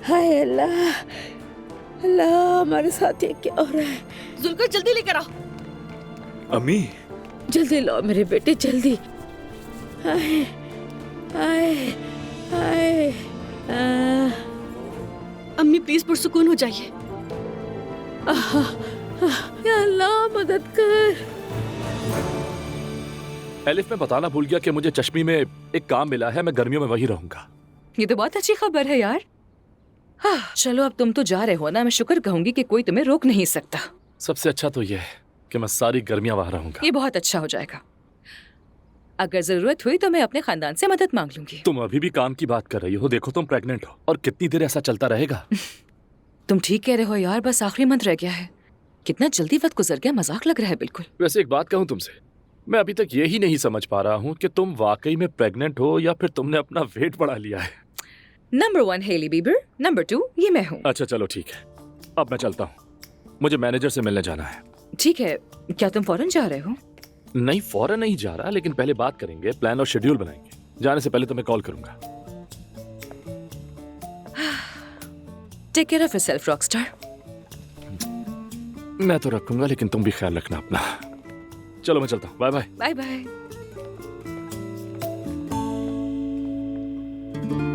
हाय अल्लाह, अल्लाह हमारे साथ ये क्या हो रहा है? जुल्कर जल्दी लेकर आओ। अम्मी, जल्दी लो मेरे बेटे, जल्दी। हाय हाय हाय। अम्मी प्लीज पुरसुकून हो जाइए। या अल्लाह मदद कर। एलिफ मैं बताना भूल गया कि मुझे चश्मी में एक काम मिला है। मैं गर्मियों में वहीं रहूंगा। ये तो बहुत अच्छी खबर है यार। हाँ, चलो अब तुम तो जा रहे हो ना, मैं शुक्र कहूंगी कि कोई तुम्हें रोक नहीं सकता। सबसे अच्छा तो यह है कि मैं सारी गर्मियां वहां रहूंगा। ये बहुत अच्छा हो जाएगा। अगर जरूरत हुई तो मैं अपने खानदान से मदद मांग लूंगी। तुम अभी भी काम की बात कर रही हो। देखो तुम प्रेग्नेंट हो और कितनी देर ऐसा चलता रहेगा। तुम ठीक कह रहे हो यार, बस आखिरी मंथ रह गया है। कितना जल्दी वक्त गुजर गया, मजाक लग रहा है बिल्कुल। वैसे एक बात कहूं तुमसे, मैं अभी तक ये ही नहीं समझ पा रहा हूँ कि तुम वाकई में प्रेग्नेंट हो या फिर तुमने अपना वेट बढ़ा लिया है। नंबर 1 हेली बीबर, नंबर 2 ये मैं हूँ। अच्छा चलो ठीक है, अब मैं चलता हूँ। मुझे मैनेजर से मिलने जाना है। ठीक है, क्या तुम फौरन जा रहे हो? नहीं फौरन नहीं जा रहा, लेकिन पहले बात करेंगे, प्लान और शेड्यूल बनाएंगे। जाने से पहले तुम्हें कॉल करूंगा। Take care of yourself rockstar. मैं तो रखूंगा, लेकिन तुम भी ख्याल रखना अपना। चलो मैं चलता हूँ। Bye bye. Bye bye.